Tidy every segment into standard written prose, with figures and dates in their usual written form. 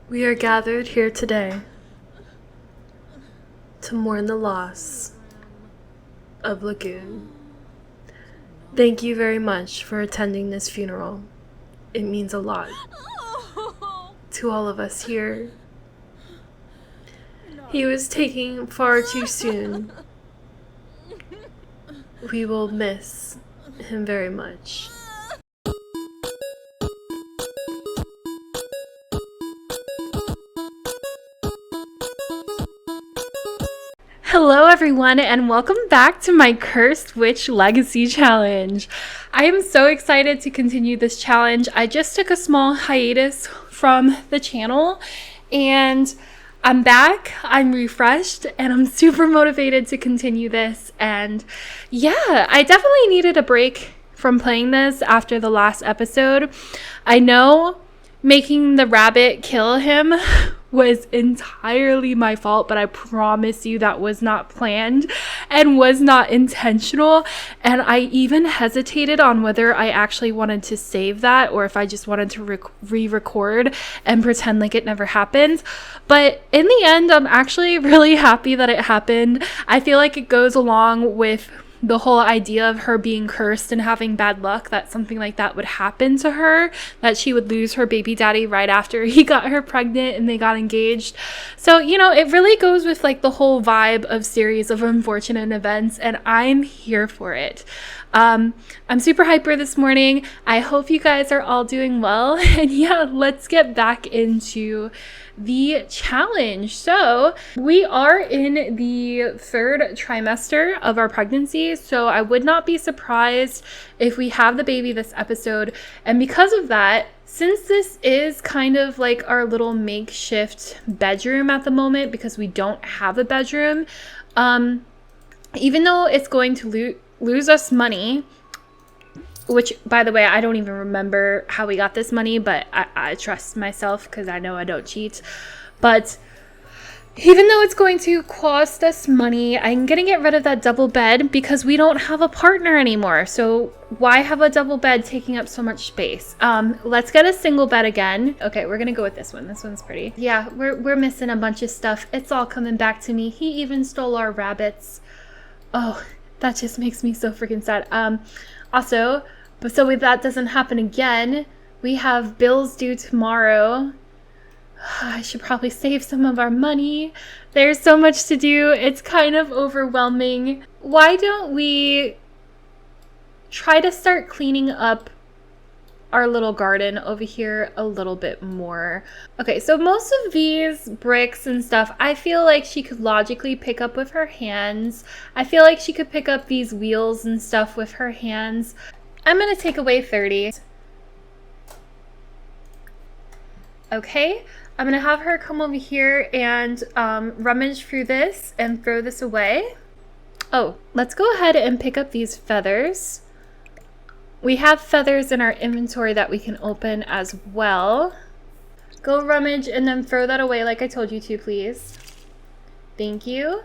We are gathered here today to mourn the loss of Lagoon. Thank you very much for attending this funeral. It means a lot to all of us here. He was taken far too soon. We will miss him very much. Hello everyone, and welcome back to my Cursed Witch Legacy Challenge. I am so excited to continue this challenge. I just took a small hiatus from the channel and I'm back, I'm refreshed, and I'm super motivated to continue this. And yeah, I definitely needed a break from playing this after the last episode. I know making the rabbit kill him was entirely my fault, but I promise you that was not planned and was not intentional. And I even hesitated on whether I actually wanted to save that or if I just wanted to re-record and pretend like it never happened. But in the end, I'm actually really happy that it happened. I feel like it goes along with the whole idea of her being cursed and having bad luck, that something like that would happen to her, that she would lose her baby daddy right after he got her pregnant and they got engaged. So, you know, it really goes with like the whole vibe of series of unfortunate events, and I'm here for it. I'm super hyper this morning. I hope you guys are all doing well. And yeah, let's get back into the challenge. So we are in the third trimester of our pregnancy, so I would not be surprised if we have the baby this episode. And because of that, since this is kind of like our little makeshift bedroom at the moment, because we don't have a bedroom, even though it's going to lose us money, which, by the way, I don't even remember how we got this money, but I trust myself because I know I don't cheat. But even though it's going to cost us money, I'm going to get rid of that double bed because we don't have a partner anymore. So why have a double bed taking up so much space? Let's get a single bed again. Okay, we're going to go with this one. This one's pretty. Yeah, we're missing a bunch of stuff. It's all coming back to me. He even stole our rabbits. Oh, that just makes me so freaking sad. Also, but so if that doesn't happen again, we have bills due tomorrow. I should probably save some of our money. There's so much to do. It's kind of overwhelming. Why don't we try to start cleaning up our little garden over here a little bit more? Okay, so most of these bricks and stuff, I feel like she could logically pick up with her hands. I feel like she could pick up these wheels and stuff with her hands. I'm gonna take away 30. Okay, I'm gonna have her come over here and rummage through this and throw this away. Oh, let's go ahead and pick up these feathers. We have feathers in our inventory that we can open as well. Go rummage and then throw that away like I told you to, please. Thank you.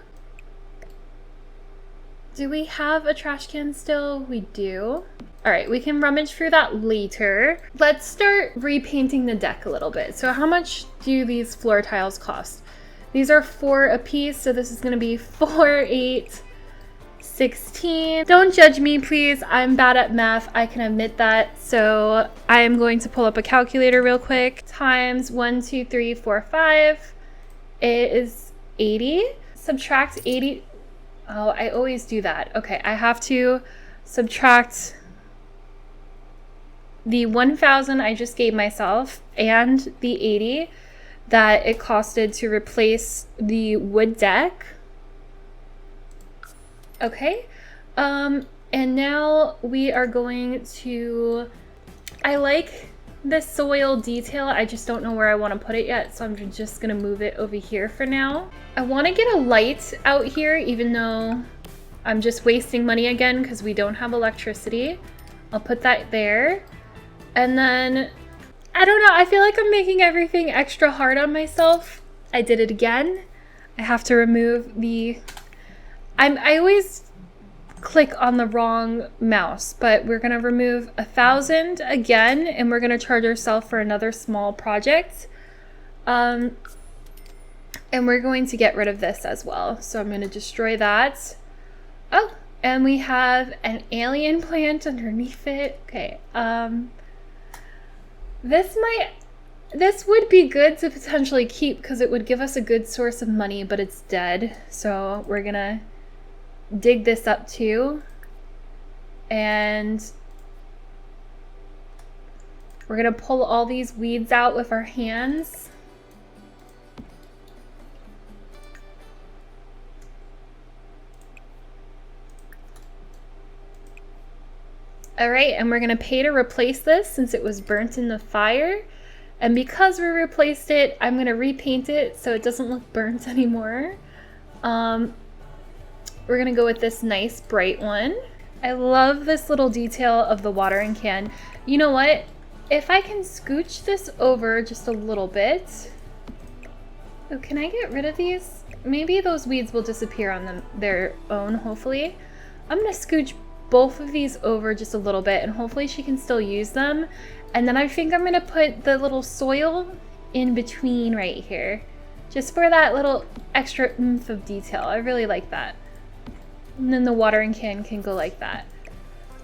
Do we have a trash can still? We do. All right, we can rummage through that later. Let's start repainting the deck a little bit. So how much do these floor tiles cost? These are 4 a piece, so this is gonna be 4, 8, 16. Don't judge me, please. I'm bad at math. I can admit that. So I am going to pull up a calculator real quick. Times 1, 2, 3, 4, 5 is 80. Subtract 80. Oh, I always do that. Okay, I have to subtract the 1,000 I just gave myself and the 80 that it costed to replace the wood deck. Okay, and now we are going to, I like this soil detail, I just don't know where I want to put it yet, so I'm just gonna move it over here for now. I want to get a light out here, even though I'm just wasting money again because we don't have electricity. I'll put that there. And then, I don't know, I feel like I'm making everything extra hard on myself. I did it again. I have to remove the, I always click on the wrong mouse, but we're gonna remove 1,000 again, and we're gonna charge ourselves for another small project. And we're going to get rid of this as well. So I'm going to destroy that. Oh, and we have an alien plant underneath it. Okay. This would be good to potentially keep because it would give us a good source of money, but it's dead. So we're going to dig this up too. And we're going to pull all these weeds out with our hands. All right, and we're gonna pay to replace this since it was burnt in the fire. And because we replaced it, I'm gonna repaint it so it doesn't look burnt anymore. We're gonna go with this nice bright one. I love this little detail of the watering can. You know what? If I can scooch this over just a little bit. Oh, can I get rid of these? Maybe those weeds will disappear on their own, hopefully. I'm gonna scooch both of these over just a little bit and hopefully she can still use them. And then I think I'm gonna put the little soil in between right here just for that little extra oomph of detail. I really like that. And then the watering can go like that.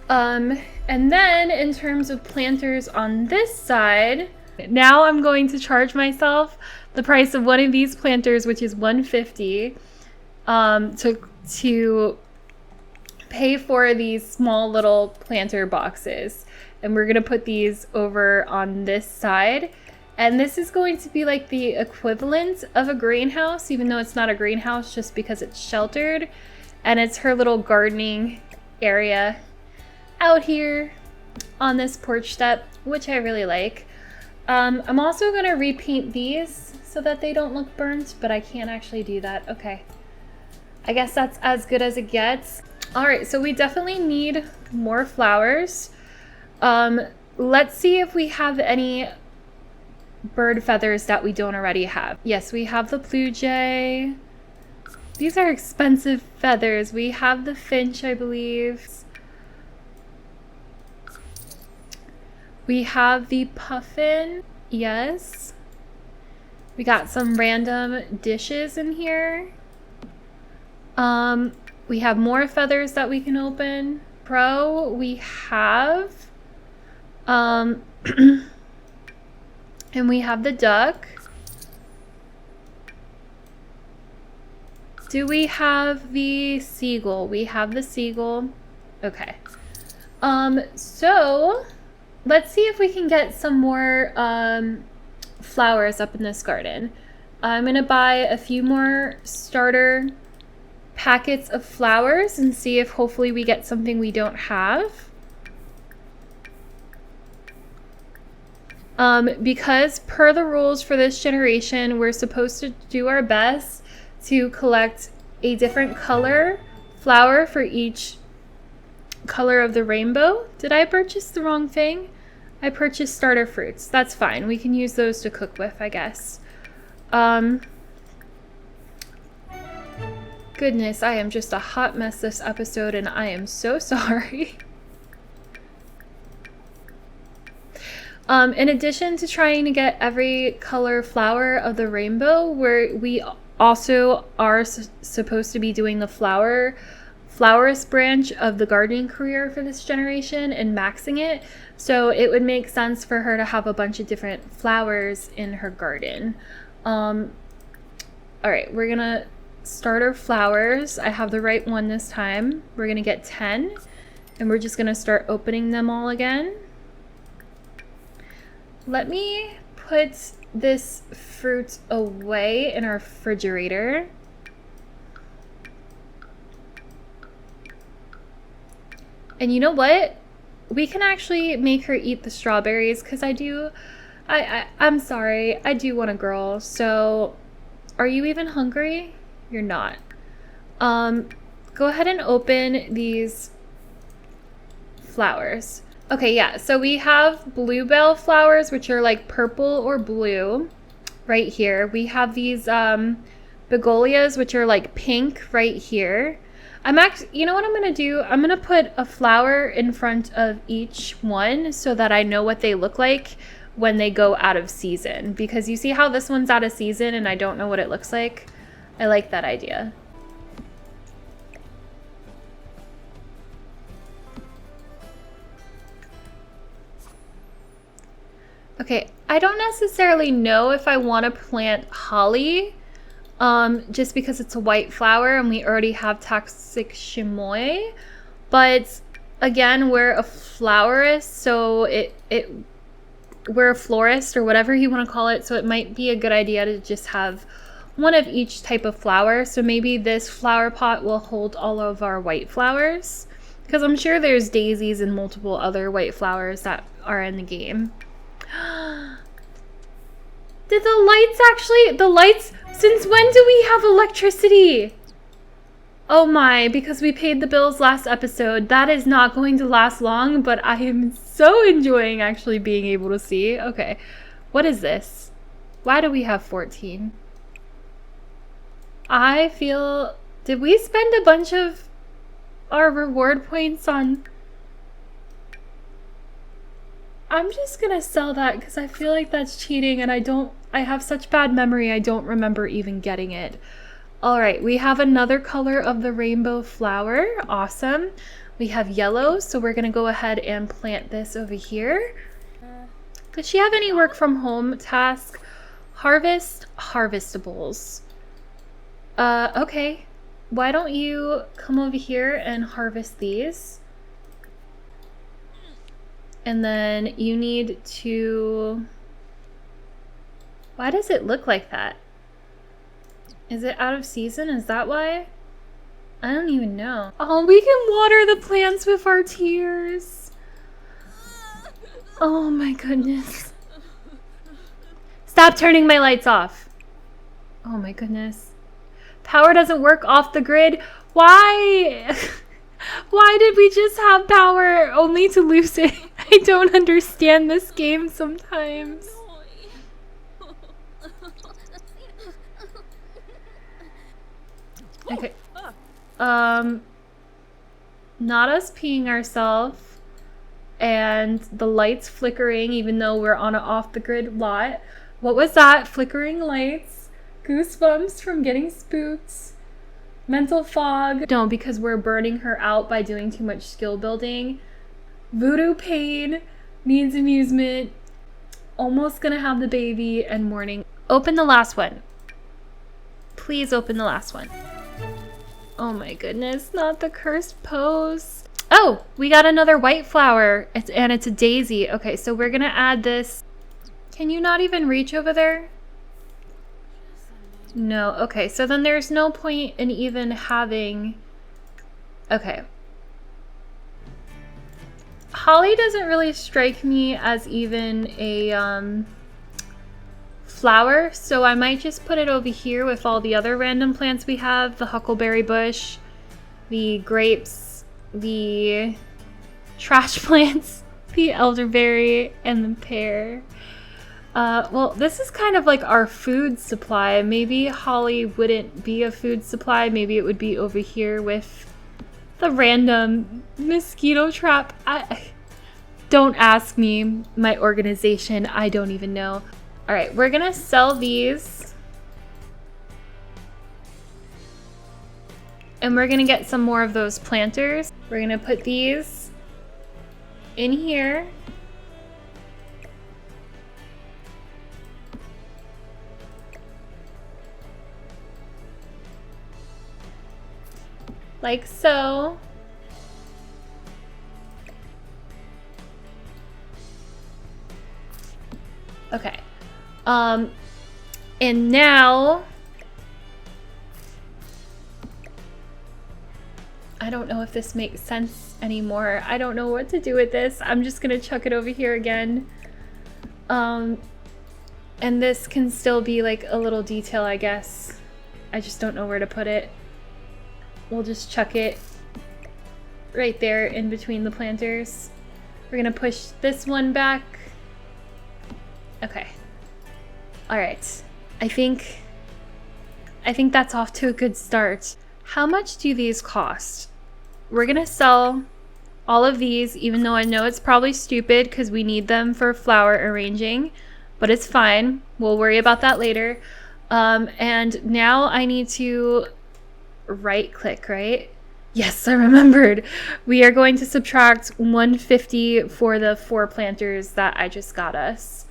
And then in terms of planters on this side, now I'm going to charge myself the price of one of these planters, which is $150, to pay for these small little planter boxes. And we're gonna put these over on this side. And this is going to be like the equivalent of a greenhouse, even though it's not a greenhouse just because it's sheltered. And it's her little gardening area out here on this porch step, which I really like. I'm also gonna repaint these so that they don't look burnt, but I can't actually do that. Okay, I guess that's as good as it gets. All right, so we definitely need more flowers. Let's see if we have any bird feathers that we don't already have. Yes, we have the blue jay. These are expensive feathers. We have the finch, I believe. We have the puffin. Yes. We got some random dishes in here. We have more feathers that we can open. Crow, we have. And we have the duck. Do we have the seagull? We have the seagull. Okay. So let's see if we can get some more flowers up in this garden. I'm gonna buy a few more starter packets of flowers and see if hopefully we get something we don't have. Because per the rules for this generation, we're supposed to do our best to collect a different color flower for each color of the rainbow. Did I purchase the wrong thing? I purchased starter fruits. That's fine. We can use those to cook with, I guess. Goodness, I am just a hot mess this episode, and I am so sorry. In addition to trying to get every color flower of the rainbow, we also are supposed to be doing the florist branch of the gardening career for this generation and maxing it. So it would make sense for her to have a bunch of different flowers in her garden. All right, we're gonna start our flowers. I have the right one this time. We're gonna get 10 and we're just gonna start opening them all again. Let me put this fruit away in our refrigerator. And you know what? We can actually make her eat the strawberries because I'm sorry, I do want a girl. So are you even hungry? You're not. Go ahead and open these flowers. Okay, yeah, so we have bluebell flowers, which are like purple or blue right here. We have these begonias, which are like pink right here. You know what I'm gonna do? I'm gonna put a flower in front of each one so that I know what they look like when they go out of season, because you see how this one's out of season and I don't know what it looks like. I like that idea. Okay, I don't necessarily know if I want to plant holly, just because it's a white flower and we already have toxic chamois. But again, we're a florist, so we're a florist or whatever you want to call it. So it might be a good idea to just have one of each type of flower. So maybe this flower pot will hold all of our white flowers, because I'm sure there's daisies and multiple other white flowers that are in the game. Did the lights, since when do we have electricity? Oh my, because we paid the bills last episode. That is not going to last long, but I am so enjoying actually being able to see. Okay, what is this? Why do we have 14? I feel, did we spend a bunch of our reward points on... I'm just gonna sell that because I feel like that's cheating and I have such bad memory, I don't remember even getting it. All right, we have another color of the rainbow flower. Awesome. We have yellow, so we're gonna go ahead and plant this over here. Does she have any work from home task? Harvest harvestables. Okay. Why don't you come over here and harvest these? And then you need to... Why does it look like that? Is it out of season? Is that why? I don't even know. Oh, we can water the plants with our tears. Oh my goodness. Stop turning my lights off. Oh my goodness. Power doesn't work off the grid. Why? Why did we just have power only to lose it? I don't understand this game sometimes. Okay. Not us peeing ourselves and the lights flickering even though we're on an off-the-grid lot. What was that? Flickering lights. Goosebumps from getting spooked. Mental fog. No, because we're burning her out by doing too much skill building. Voodoo pain. Needs amusement. Almost gonna have the baby and mourning. Open the last one. Please open the last one. Oh my goodness, not the cursed pose. Oh, we got another white flower. And it's a daisy. Okay, so we're gonna add this. Can you not even reach over there? No, okay, so then there's no point in even having... Okay. Holly doesn't really strike me as even a flower, so I might just put it over here with all the other random plants we have. The huckleberry bush, the grapes, the trash plants, the elderberry, and the pear. Well, this is kind of like our food supply. Maybe holly wouldn't be a food supply. Maybe it would be over here with the random mosquito trap. Don't ask me my organization. I don't even know. All right, we're gonna sell these. And we're gonna get some more of those planters. We're gonna put these in here. Like so. Okay. And now I don't know if this makes sense anymore. I don't know what to do with this. I'm just gonna chuck it over here again. And this can still be like a little detail, I guess. I just don't know where to put it. We'll just chuck it right there in between the planters. We're gonna push this one back. Okay. All right. I think that's off to a good start. How much do these cost? We're gonna sell all of these, even though I know it's probably stupid because we need them for flower arranging, but it's fine. We'll worry about that later. And now I need to right click, right? Yes, I remembered. We are going to subtract 150 for the 4 planters that I just got us.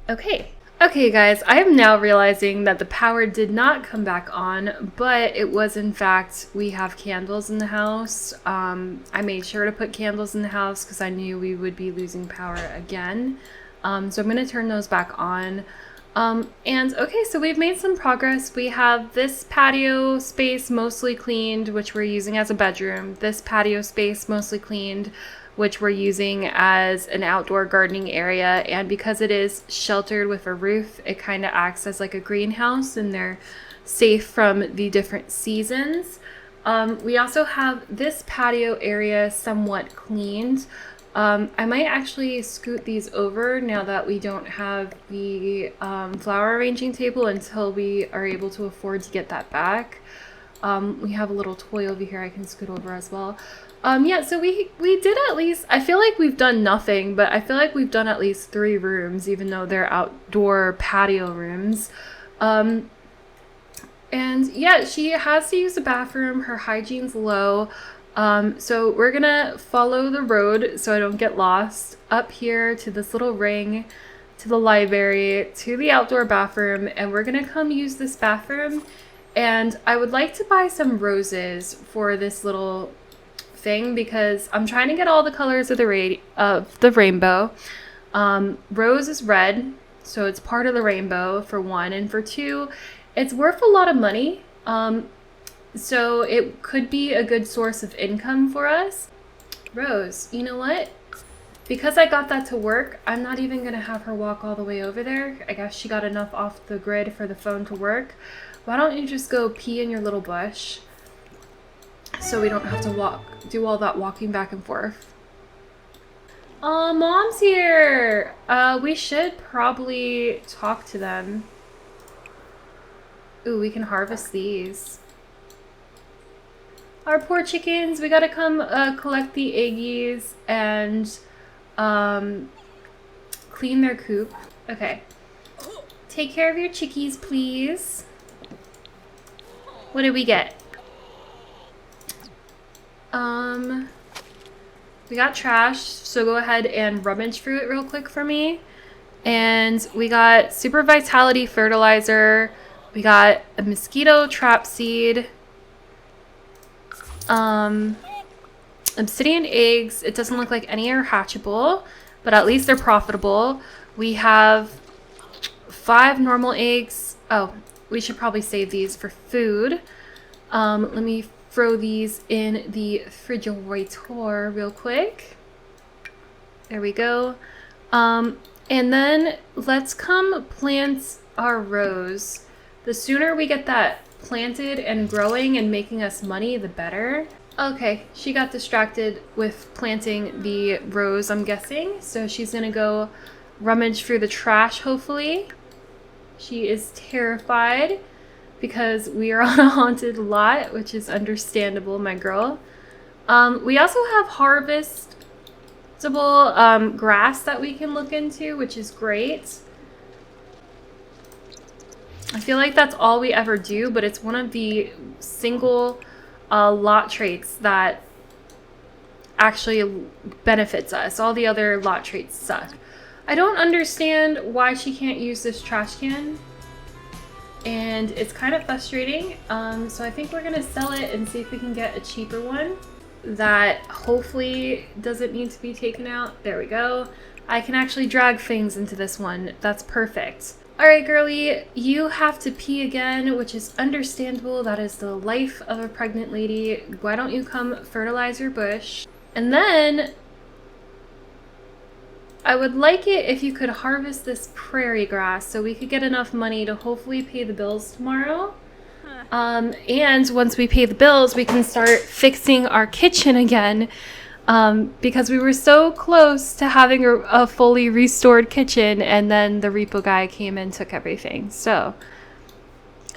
Okay. Okay, guys, I am now realizing that the power did not come back on, but it was in fact, we have candles in the house. I made sure to put candles in the house because I knew we would be losing power again. So I'm going to turn those back on. And okay, so we've made some progress. We have this patio space mostly cleaned, which we're using as a bedroom. This patio space mostly cleaned, which we're using as an outdoor gardening area. And because it is sheltered with a roof, it kind of acts as like a greenhouse and they're safe from the different seasons. We also have this patio area somewhat cleaned. I might actually scoot these over now that we don't have the flower arranging table until we are able to afford to get that back. We have a little toy over here I can scoot over as well. Yeah, so we did at least, I feel like we've done nothing, but I feel like we've done at least 3 rooms, even though they're outdoor patio rooms. And yeah, she has to use the bathroom. Her hygiene's low. So we're gonna follow the road so I don't get lost up here to this little ring, to the library, to the outdoor bathroom, and we're gonna come use this bathroom. And I would like to buy some roses for this little thing because I'm trying to get all the colors of the rainbow. Rose is red, so it's part of the rainbow for 1, and for 2, it's worth a lot of money. So it could be a good source of income for us. Rose, you know what? Because I got that to work, I'm not even gonna have her walk all the way over there. I guess she got enough off the grid for the phone to work. Why don't you just go pee in your little bush so we don't have to do all that walking back and forth. Oh, Mom's here. We should probably talk to them. Ooh, we can harvest these. Our poor chickens, we gotta come collect the eggies and clean their coop. Okay. Take care of your chickies, please. What did we get? We got trash, so go ahead and rummage through it real quick for me. And we got super vitality fertilizer. We got a mosquito trap seed. Obsidian eggs. It doesn't look like any are hatchable, but at least they're profitable. We have 5 normal eggs. Oh, we should probably save these for food. Let me throw these in the refrigerator real quick. There we go. And then let's come plant our rose. The sooner we get that planted and growing and making us money, the better. Okay, she got distracted with planting the rose, I'm guessing. So she's gonna go rummage through the trash, hopefully. She is terrified because we are on a haunted lot, which is understandable, my girl. We also have harvestable grass that we can look into, which is great. I feel like that's all we ever do, but it's one of the single lot traits that actually benefits us. All the other lot traits suck. I don't understand why she can't use this trash can, and it's kind of frustrating. So I think we're gonna sell it and see if we can get a cheaper one that hopefully doesn't need to be taken out. There we go. I can actually drag things into this one. That's perfect. All right, girly, you have to pee again, which is understandable. That is the life of a pregnant lady. Why don't you come fertilize your bush? And then I would like it if you could harvest this prairie grass so we could get enough money to hopefully pay the bills tomorrow. And once we pay the bills, we can start fixing our kitchen again. Because we were so close to having a fully restored kitchen, and then the repo guy came and took everything. So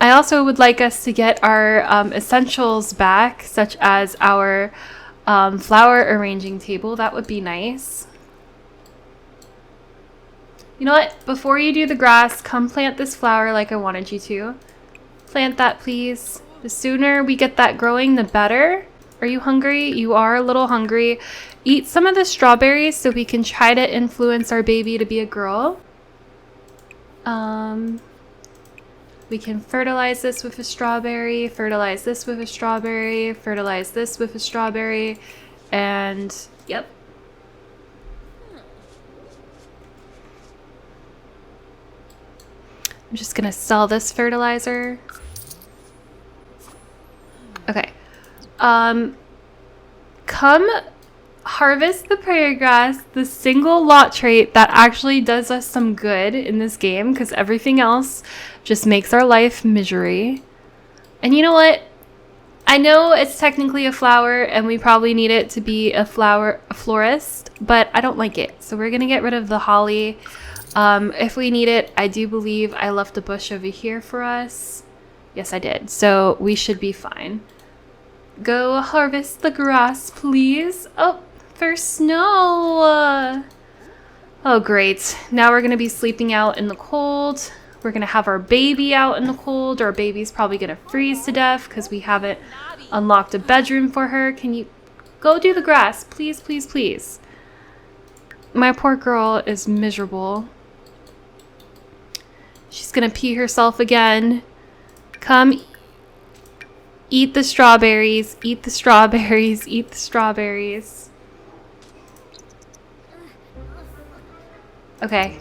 I also would like us to get our essentials back, such as our flower arranging table. That would be nice. You know what? Before you do the grass, come plant this flower like I wanted you to. Plant that, please. The sooner we get that growing, the better. Are you hungry? You are a little hungry. Eat some of the strawberries so we can try to influence our baby to be a girl. We can fertilize this with a strawberry, fertilize this with a strawberry, fertilize this with a strawberry, and yep. I'm just gonna sell this fertilizer. Okay. Come harvest the prairie grass, the single lot trait that actually does us some good in this game, because everything else just makes our life misery. And you know what? I know it's technically a flower and we probably need it to be a florist, but I don't like it. So we're gonna get rid of the holly. If we need it, I do believe I left a bush over here for us. Yes, I did. So we should be fine. Go harvest the grass, please. Oh, for snow. Oh, great. Now we're going to be sleeping out in the cold. We're going to have our baby out in the cold. Our baby's probably going to freeze to death because we haven't unlocked a bedroom for her. Can you go do the grass? Please, please, please. My poor girl is miserable. She's going to pee herself again. Come eat the strawberries, eat the strawberries, eat the strawberries. Okay,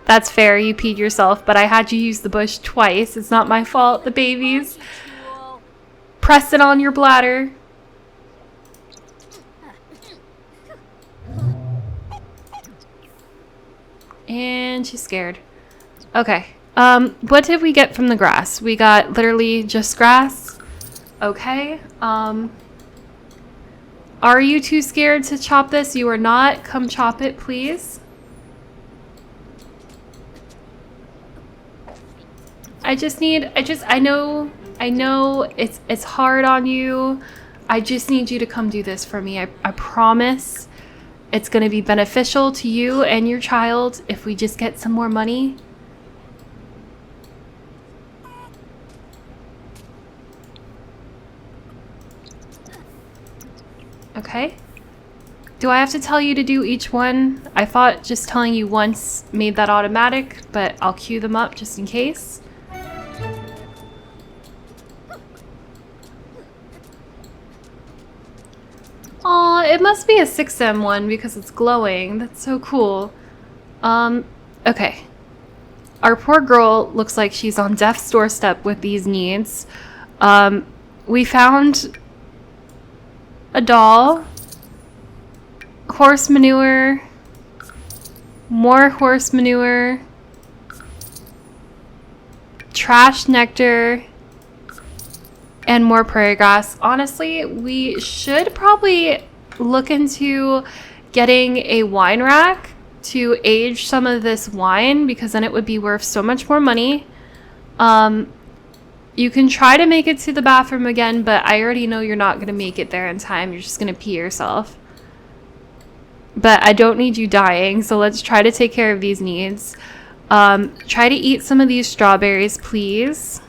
that's fair, you peed yourself, but I had you use the bush twice. It's not my fault, the babies. Press it on your bladder. And she's scared. Okay, what did we get from the grass? We got literally just grass. Okay, are you too scared to chop this? You are not. Come chop it, please. I know it's hard on you. I just need you to come do this for me. I promise it's going to be beneficial to you and your child if we just get some more money. Okay. Do I have to tell you to do each one? I thought just telling you once made that automatic, but I'll queue them up just in case. Aw, it must be a 6M one because it's glowing. That's so cool. Okay. Our poor girl looks like she's on death's doorstep with these needs. We found a doll, horse manure, more horse manure, trash nectar, and more prairie grass. Honestly, we should probably look into getting a wine rack to age some of this wine because then it would be worth so much more money. You can try to make it to the bathroom again, but I already know you're not going to make it there in time. You're just going to pee yourself. But I don't need you dying, so let's try to take care of these needs. Try to eat some of these strawberries, please.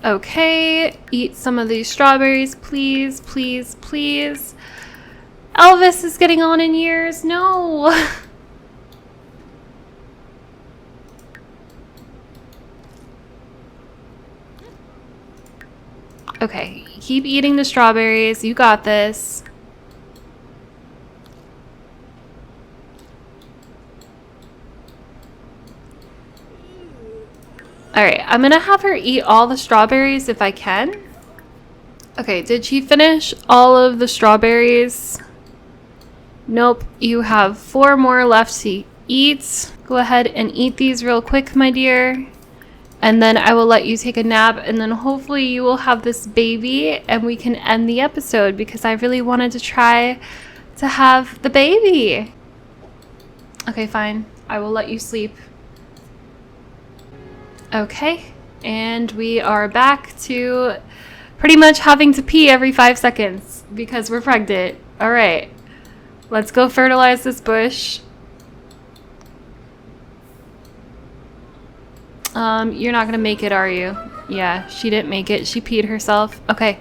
Okay, eat some of these strawberries, please, please, please. Elvis is getting on in years. No. Okay, keep eating the strawberries. You got this. Alright, I'm gonna have her eat all the strawberries if I can. Okay, did she finish all of the strawberries? Nope, you have 4 more left to eat. Go ahead and eat these real quick, my dear. And then I will let you take a nap, and then hopefully you will have this baby and we can end the episode because I really wanted to try to have the baby. Okay, fine. I will let you sleep. Okay, and we are back to pretty much having to pee every 5 seconds because we're pregnant. All right, let's go fertilize this bush. You're not gonna make it, are you? Yeah, she didn't make it. She peed herself. Okay,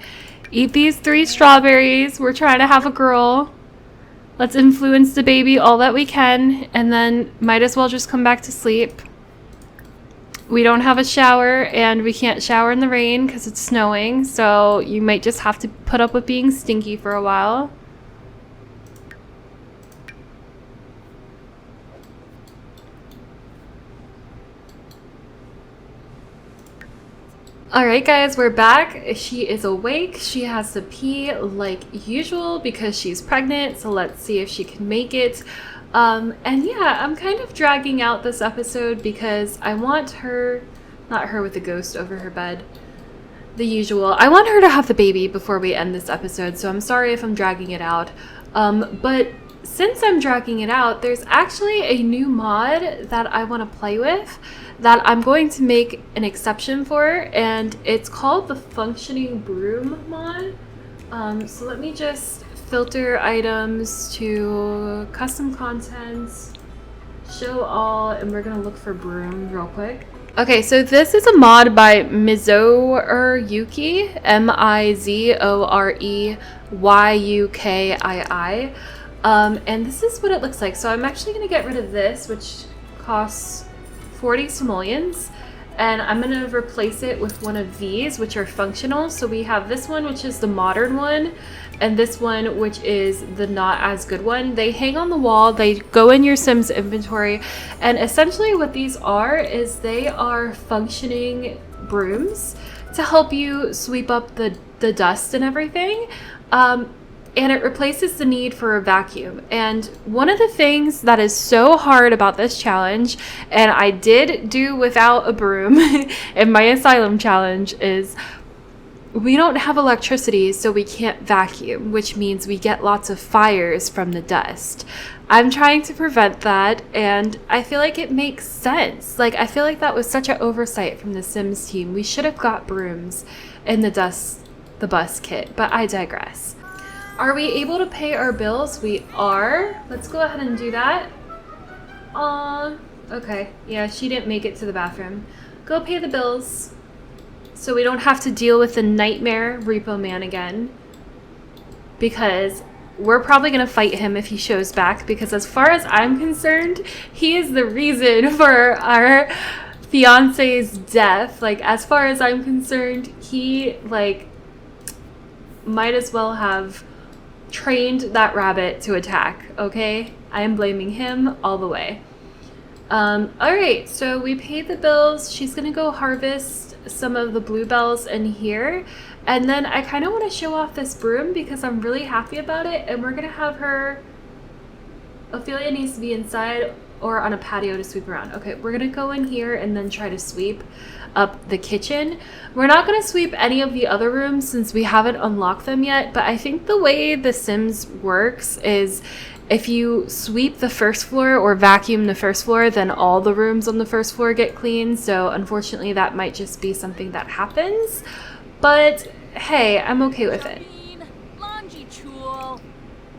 eat these 3 strawberries. We're trying to have a girl. Let's influence the baby all that we can, and then might as well just come back to sleep. We don't have a shower, and we can't shower in the rain because it's snowing, so you might just have to put up with being stinky for a while. Alright guys, we're back. She is awake. She has to pee like usual because she's pregnant, so let's see if she can make it. And yeah, I'm kind of dragging out this episode because I want her, not her with the ghost over her bed, the usual. I want her to have the baby before we end this episode, so I'm sorry if I'm dragging it out. But since I'm dragging it out, there's actually a new mod that I want to play with that I'm going to make an exception for, and it's called the Functioning Broom mod. So let me just filter items to custom contents, show all, and we're gonna look for broom real quick. Okay, so this is a mod by Mizoryukii, Mizoryukii, and this is what it looks like. So I'm actually gonna get rid of this, which costs 40 simoleons, and I'm going to replace it with one of these, which are functional. So we have this one, which is the modern one, and this one, which is the not as good one. They hang on the wall, they go in your Sims inventory, and essentially what these are is they are functioning brooms to help you sweep up the dust and everything. And it replaces the need for a vacuum. And one of the things that is so hard about this challenge, and I did do without a broom in my asylum challenge, is we don't have electricity, so we can't vacuum, which means we get lots of fires from the dust. I'm trying to prevent that, and I feel like it makes sense. Like, I feel like that was such an oversight from the Sims team. We should have got brooms in the bus kit, but I digress. Are we able to pay our bills? We are. Let's go ahead and do that. Okay. Yeah, she didn't make it to the bathroom. Go pay the bills so we don't have to deal with the nightmare repo man again. Because we're probably going to fight him if he shows back, because as far as I'm concerned, he is the reason for our fiance's death. Like, as far as I'm concerned, he, like, might as well have trained that rabbit to attack, okay? I am blaming him all the way. Alright, so we paid the bills. She's gonna go harvest some of the bluebells in here, and then I kind of want to show off this broom because I'm really happy about it, and we're gonna have her, Ophelia needs to be inside or on a patio to sweep around. Okay, we're gonna go in here and then try to sweep up the kitchen. We're not going to sweep any of the other rooms since we haven't unlocked them yet, but I think the way The Sims works is if you sweep the first floor or vacuum the first floor, then all the rooms on the first floor get clean. So unfortunately that might just be something that happens, but hey, I'm okay with it.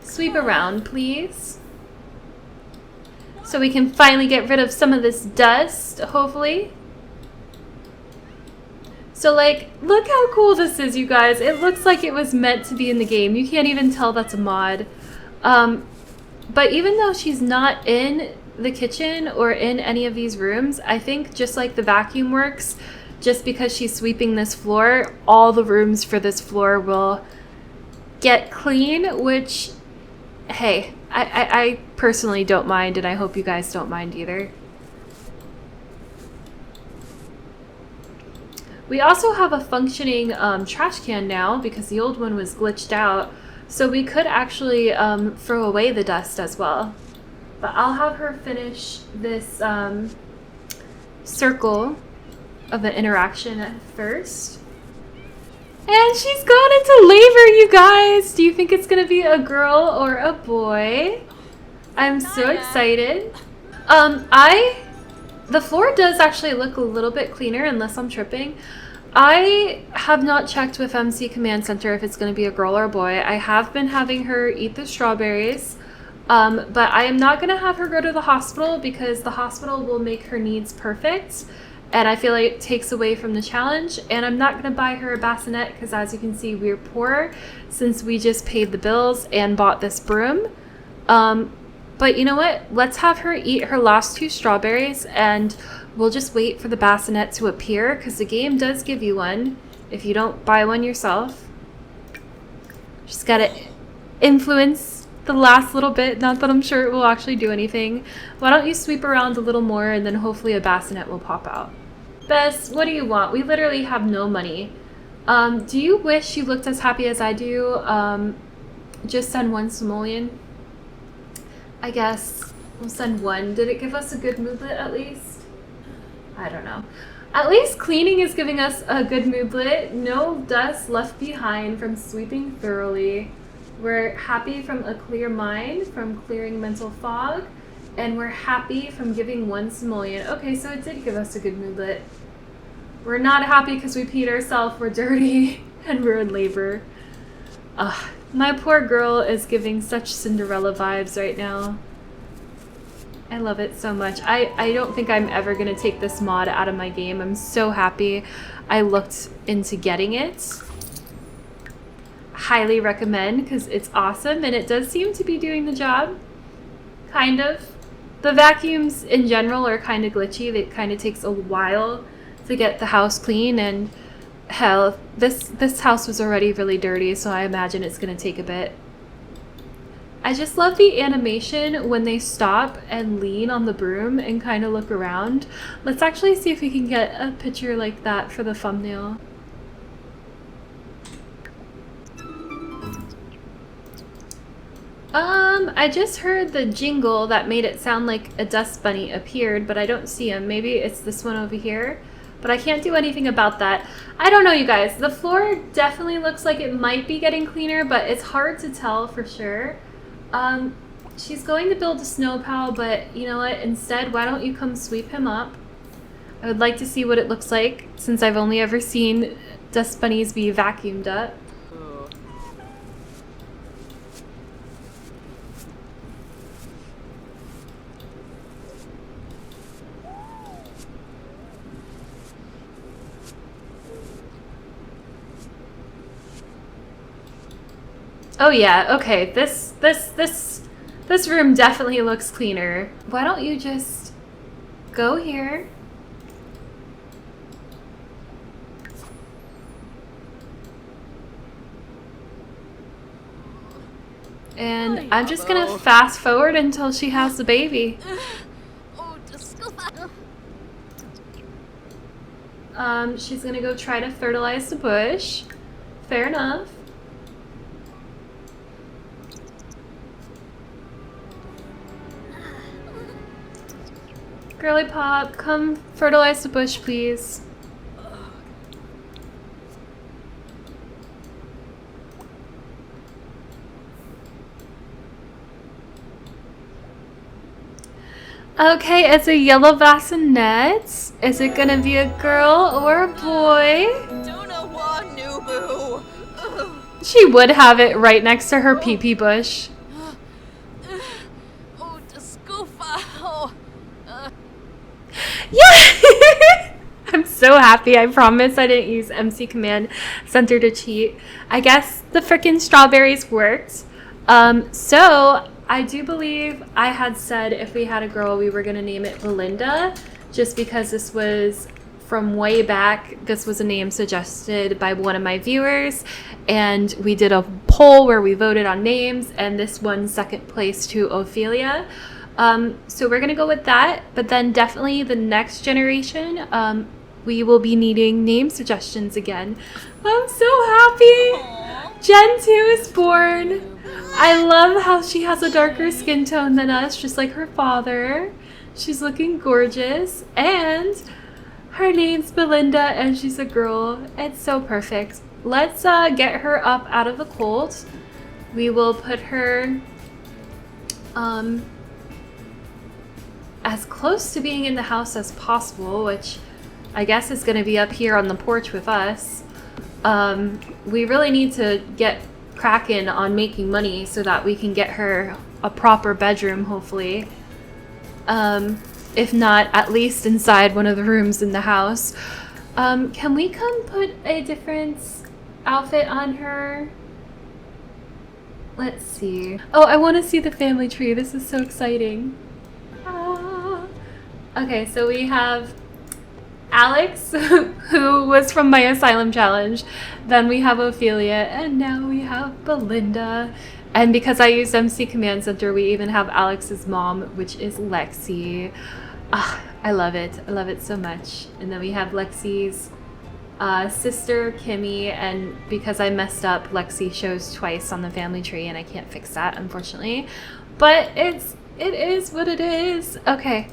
Sweep around, please, so we can finally get rid of some of this dust, hopefully. So, like, look how cool this is, you guys. It looks like it was meant to be in the game. You can't even tell that's a mod. But even though she's not in the kitchen or in any of these rooms, I think just like the vacuum works, just because she's sweeping this floor, all the rooms for this floor will get clean, which, hey, I personally don't mind, and I hope you guys don't mind either. We also have a functioning trash can now because the old one was glitched out. So we could actually throw away the dust as well. But I'll have her finish this circle of an interaction first. And she's gone into labor, you guys! Do you think it's gonna be a girl or a boy? I'm so excited. I The floor does actually look a little bit cleaner, unless I'm tripping. I have not checked with MC Command Center if it's going to be a girl or a boy. I have been having her eat the strawberries, but I am not going to have her go to the hospital because the hospital will make her needs perfect, and I feel like it takes away from the challenge. And I'm not going to buy her a bassinet because, as you can see, we're poor since we just paid the bills and bought this broom. But you know what? Let's have her eat her last 2 strawberries, and we'll just wait for the bassinet to appear because the game does give you one if you don't buy one yourself. Just gotta influence the last little bit. Not that I'm sure it will actually do anything. Why don't you sweep around a little more, and then hopefully a bassinet will pop out. Bess, what do you want? We literally have no money. Do you wish you looked as happy as I do? Just send 1 simoleon. I guess we'll send 1. Did it give us a good moodlet at least? I don't know. At least cleaning is giving us a good moodlet. No dust left behind from sweeping thoroughly. We're happy from a clear mind, from clearing mental fog, and we're happy from giving 1 simoleon. Okay, so it did give us a good moodlet. We're not happy because we peed ourselves, we're dirty, and we're in labor. Ugh. My poor girl is giving such Cinderella vibes right now. I love it so much. I don't think I'm ever going to take this mod out of my game. I'm so happy I looked into getting it. Highly recommend because it's awesome and it does seem to be doing the job. Kind of. The vacuums in general are kind of glitchy. It kind of takes a while to get the house clean, and hell, this house was already really dirty, so I imagine it's going to take a bit. I just love the animation when they stop and lean on the broom and kind of look around. Let's actually see if we can get a picture like that for the thumbnail. I just heard the jingle that made it sound like a dust bunny appeared, but I don't see him. Maybe it's this one over here. But I can't do anything about that. I don't know, you guys. The floor definitely looks like it might be getting cleaner, but it's hard to tell for sure. She's going to build a snow pal, but you know what? Instead, why don't you come sweep him up? I would like to see what it looks like, since I've only ever seen dust bunnies be vacuumed up. Oh yeah, okay, this room definitely looks cleaner. Why don't you just go here? And I'm just gonna fast forward until she has the baby. She's gonna go try to fertilize the bush. Fair enough. Girly Pop, come fertilize the bush, please. Okay, it's a yellow bassinet. Is it gonna be a girl or a boy? She would have it right next to her pee-pee bush. Yeah! I'm so happy. I promise I didn't use MC Command Center to cheat. I guess the frickin' strawberries worked. So I do believe I had said if we had a girl, we were going to name it Belinda, just because this was from way back. This was a name suggested by one of my viewers, and we did a poll where we voted on names, and this won second place to Ophelia. So we're gonna go with that, but then definitely the next generation, we will be needing name suggestions again. I'm so happy! Gen 2 is born! I love how she has a darker skin tone than us, just like her father. She's looking gorgeous, and her name's Belinda, and she's a girl. It's so perfect. Let's get her up out of the cold. We will put her as close to being in the house as possible, which I guess is going to be up here on the porch with us. We really need to get cracking on making money so that we can get her a proper bedroom, hopefully. If not, at least inside one of the rooms in the house. Can we come put a different outfit on her? Let's see. Oh, I want to see the family tree. This is so exciting. Ah. Okay, so we have Alex, who was from my asylum challenge. Then we have Ophelia, and now we have Belinda. And because I used MC Command Center, we even have Alex's mom, which is Lexi. I love it. I love it so much. And then we have Lexi's sister, Kimmy, and because I messed up, Lexi shows twice on the family tree, and I can't fix that, unfortunately. But it is what it is. Okay.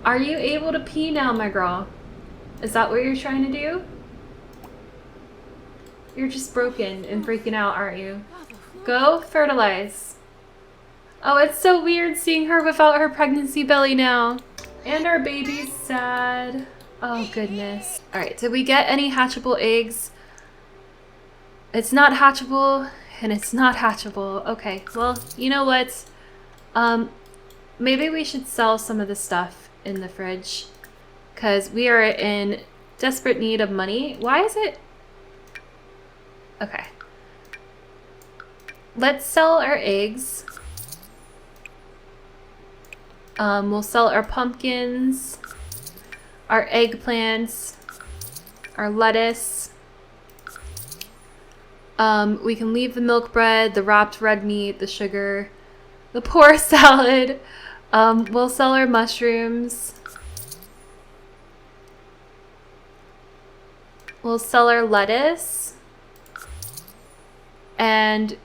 Are you able to pee now, my girl? Is that what you're trying to do? You're just broken and freaking out, aren't you? Go fertilize. Oh, it's so weird seeing her without her pregnancy belly now. And our baby's sad. Oh, goodness. All right, did we get any hatchable eggs? It's not hatchable, and it's not hatchable. Okay, well, you know what? Maybe we should sell some of the stuff in the fridge because we are in desperate need of money. Why is it? Okay. Let's sell our eggs. We'll sell our pumpkins, our eggplants, our lettuce. We can leave the milk bread, the wrapped red meat, the sugar, the poor salad. We'll sell our mushrooms. We'll sell our lettuce. And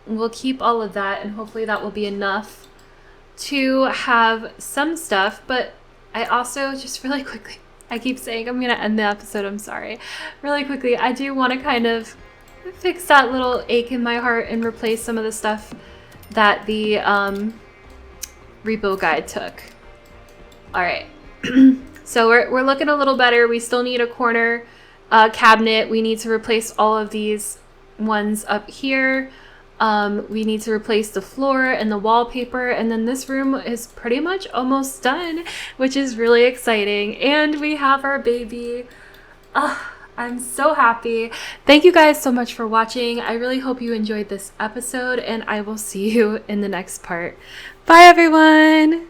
we'll keep all of that, and hopefully that will be enough to have some stuff. But I also, just really quickly, I keep saying I'm gonna end the episode, I'm sorry. Really quickly, I do want to kind of fix that little ache in my heart and replace some of the stuff that the repo guide took. All right. So we're looking a little better. We still need a corner cabinet. We need to replace all of these ones up here. We need to replace the floor and the wallpaper, and then this room is pretty much almost done, which is really exciting. And we have our baby. I'm so happy. Thank you guys so much for watching. I really hope you enjoyed this episode, and I will see you in the next part. Bye, everyone.